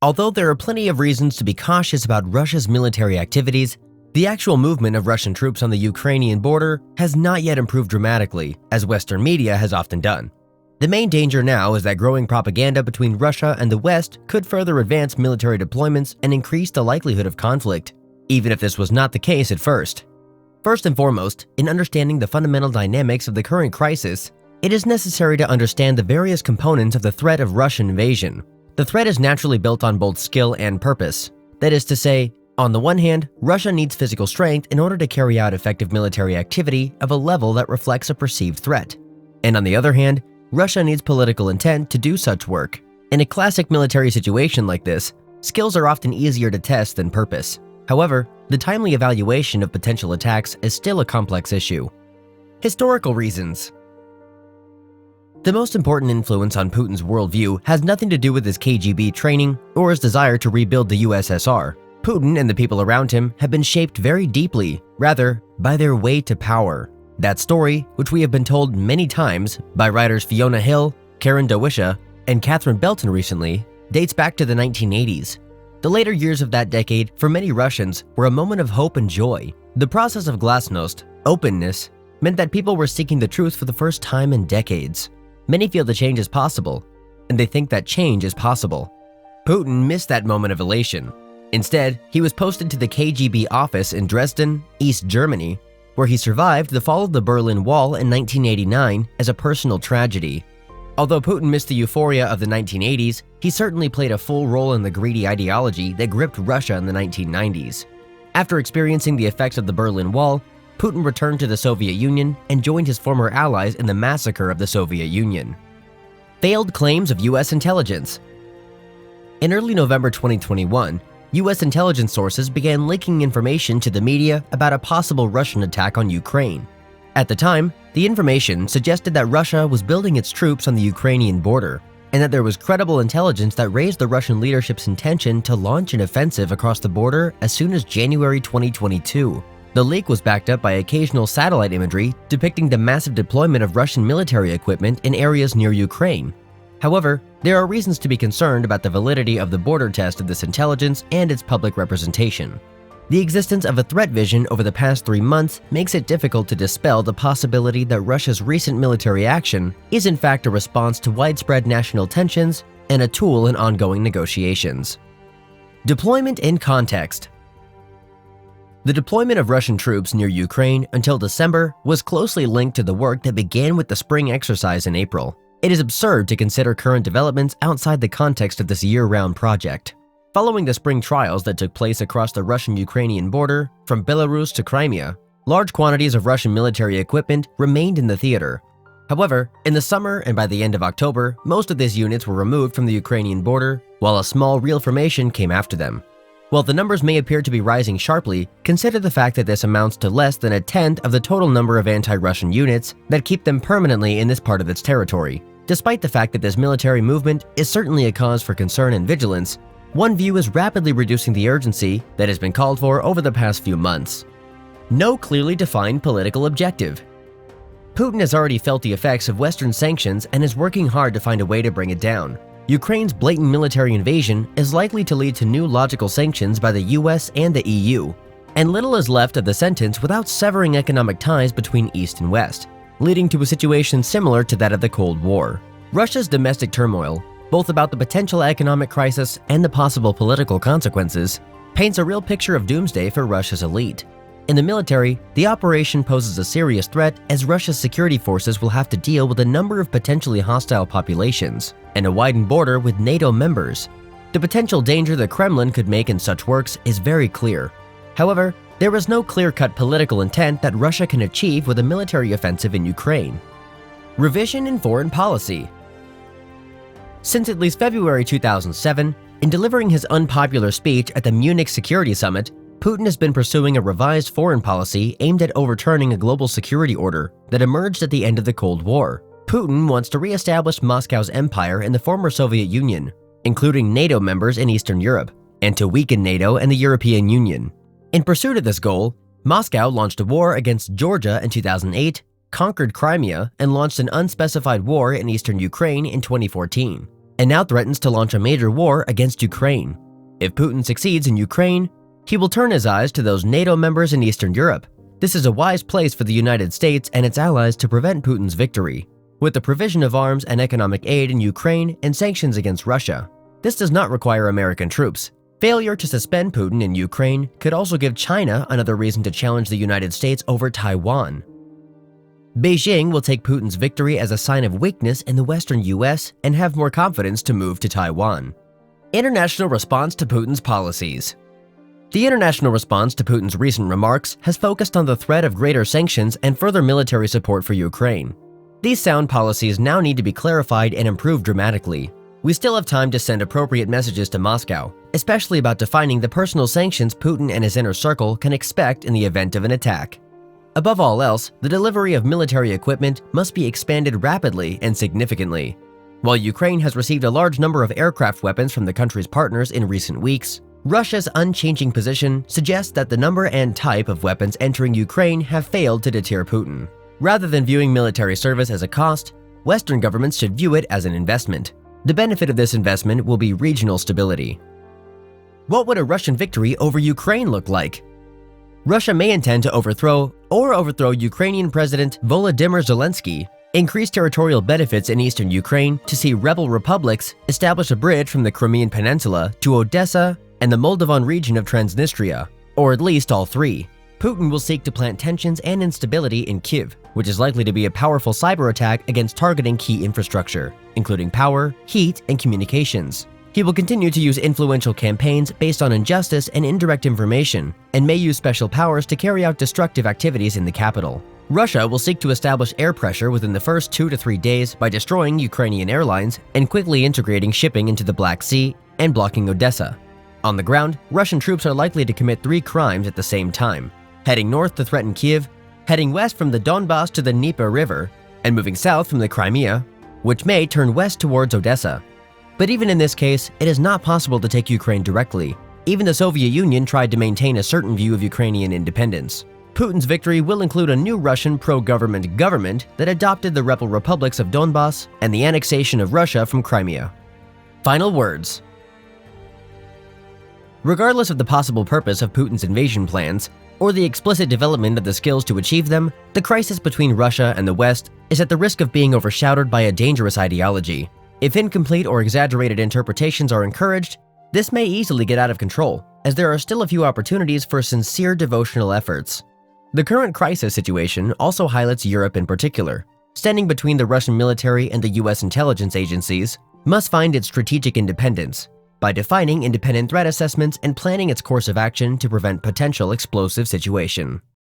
Although there are plenty of reasons to be cautious about Russia's military activities, the actual movement of Russian troops on the Ukrainian border has not yet improved dramatically, as Western media has often done. The main danger now is that growing propaganda between Russia and the West could further advance military deployments and increase the likelihood of conflict, even if this was not the case at first. First and foremost, in understanding the fundamental dynamics of the current crisis, it is necessary to understand the various components of the threat of Russian invasion. The threat is naturally built on both skill and purpose. That is to say, on the one hand, Russia needs physical strength in order to carry out effective military activity of a level that reflects a perceived threat. And on the other hand, Russia needs political intent to do such work. In a classic military situation like this, skills are often easier to test than purpose. However, the timely evaluation of potential attacks is still a complex issue. Historical reasons. The most important influence on Putin's worldview has nothing to do with his KGB training or his desire to rebuild the USSR. Putin and the people around him have been shaped very deeply, rather, by their way to power. That story, which we have been told many times by writers Fiona Hill, Karen Dawisha, and Catherine Belton recently, dates back to the 1980s. The later years of that decade, for many Russians, were a moment of hope and joy. The process of glasnost, openness, meant that people were seeking the truth for the first time in decades. Many feel the change is possible, and they think that change is possible. Putin missed that moment of elation. Instead, he was posted to the KGB office in Dresden, East Germany, where he survived the fall of the Berlin Wall in 1989 as a personal tragedy. Although Putin missed the euphoria of the 1980s, he certainly played a full role in the greedy ideology that gripped Russia in the 1990s. After experiencing the effects of the Berlin Wall, Putin returned to the Soviet Union and joined his former allies in the massacre of the Soviet Union. Failed claims of U.S. intelligence. In early November 2021, U.S. intelligence sources began leaking information to the media about a possible Russian attack on Ukraine. At the time, the information suggested that Russia was building its troops on the Ukrainian border, and that there was credible intelligence that raised the Russian leadership's intention to launch an offensive across the border as soon as January 2022. The leak was backed up by occasional satellite imagery depicting the massive deployment of Russian military equipment in areas near Ukraine. However, there are reasons to be concerned about the validity of the border test of this intelligence and its public representation. The existence of a threat vision over the past 3 months makes it difficult to dispel the possibility that Russia's recent military action is in fact a response to widespread national tensions and a tool in ongoing negotiations. Deployment in context. The deployment of Russian troops near Ukraine until December was closely linked to the work that began with the spring exercise in April. It is absurd to consider current developments outside the context of this year-round project. Following the spring trials that took place across the Russian-Ukrainian border, from Belarus to Crimea, large quantities of Russian military equipment remained in the theater. However, in the summer and by the end of October, most of these units were removed from the Ukrainian border, while a small real formation came after them. While the numbers may appear to be rising sharply, consider the fact that this amounts to less than a tenth of the total number of anti-Russian units that keep them permanently in this part of its territory. Despite the fact that this military movement is certainly a cause for concern and vigilance, one view is rapidly reducing the urgency that has been called for over the past few months. No clearly defined political objective. Putin has already felt the effects of Western sanctions and is working hard to find a way to bring it down. Ukraine's blatant military invasion is likely to lead to new logical sanctions by the US and the EU, and little is left of the sentence without severing economic ties between East and West, leading to a situation similar to that of the Cold War. Russia's domestic turmoil, both about the potential economic crisis and the possible political consequences, paints a real picture of doomsday for Russia's elite. In the military, the operation poses a serious threat as Russia's security forces will have to deal with a number of potentially hostile populations and a widened border with NATO members. The potential danger the Kremlin could make in such works is very clear. However, there is no clear-cut political intent that Russia can achieve with a military offensive in Ukraine. Revision in foreign policy. Since at least February 2007, in delivering his unpopular speech at the Munich Security Summit, Putin has been pursuing a revised foreign policy aimed at overturning a global security order that emerged at the end of the Cold War. Putin wants to re-establish Moscow's empire in the former Soviet Union, including NATO members in Eastern Europe, and to weaken NATO and the European Union. In pursuit of this goal, Moscow launched a war against Georgia in 2008, conquered Crimea, and launched an unspecified war in eastern Ukraine in 2014. and now threatens to launch a major war against Ukraine. If Putin succeeds in Ukraine, he will turn his eyes to those NATO members in Eastern Europe. This is a wise place for the United States and its allies to prevent Putin's victory, with the provision of arms and economic aid in Ukraine and sanctions against Russia. This does not require American troops. Failure to suspend Putin in Ukraine could also give China another reason to challenge the United States over Taiwan. Beijing will take Putin's victory as a sign of weakness in the Western US and have more confidence to move to Taiwan. International response to Putin's policies. The international response to Putin's recent remarks has focused on the threat of greater sanctions and further military support for Ukraine. These sound policies now need to be clarified and improved dramatically. We still have time to send appropriate messages to Moscow, especially about defining the personal sanctions Putin and his inner circle can expect in the event of an attack. Above all else, the delivery of military equipment must be expanded rapidly and significantly. While Ukraine has received a large number of aircraft weapons from the country's partners in recent weeks, Russia's unchanging position suggests that the number and type of weapons entering Ukraine have failed to deter Putin. Rather than viewing military service as a cost, Western governments should view it as an investment. The benefit of this investment will be regional stability. What would a Russian victory over Ukraine look like? Russia may intend to overthrow Ukrainian President Volodymyr Zelensky, increase territorial benefits in eastern Ukraine to see rebel republics establish a bridge from the Crimean Peninsula to Odessa and the Moldovan region of Transnistria, or at least all three. Putin will seek to plant tensions and instability in Kyiv, which is likely to be a powerful cyber attack against targeting key infrastructure, including power, heat, and communications. He will continue to use influential campaigns based on injustice and indirect information, and may use special powers to carry out destructive activities in the capital. Russia will seek to establish air pressure within the first 2 to 3 days by destroying Ukrainian airlines and quickly integrating shipping into the Black Sea and blocking Odessa. On the ground, Russian troops are likely to commit 3 crimes at the same time: heading north to threaten Kyiv, heading west from the Donbas to the Dnieper River, and moving south from the Crimea, which may turn west towards Odessa. But even in this case, it is not possible to take Ukraine directly. Even the Soviet Union tried to maintain a certain view of Ukrainian independence. Putin's victory will include a new Russian pro-government government that adopted the rebel republics of Donbas and the annexation of Russia from Crimea. Final words. Regardless of the possible purpose of Putin's invasion plans, or the explicit development of the skills to achieve them, the crisis between Russia and the West is at the risk of being overshadowed by a dangerous ideology. If incomplete or exaggerated interpretations are encouraged, this may easily get out of control, as there are still a few opportunities for sincere devotional efforts. The current crisis situation also highlights Europe in particular. Standing between the Russian military and the US intelligence agencies must find its strategic independence by defining independent threat assessments and planning its course of action to prevent potential explosive situation.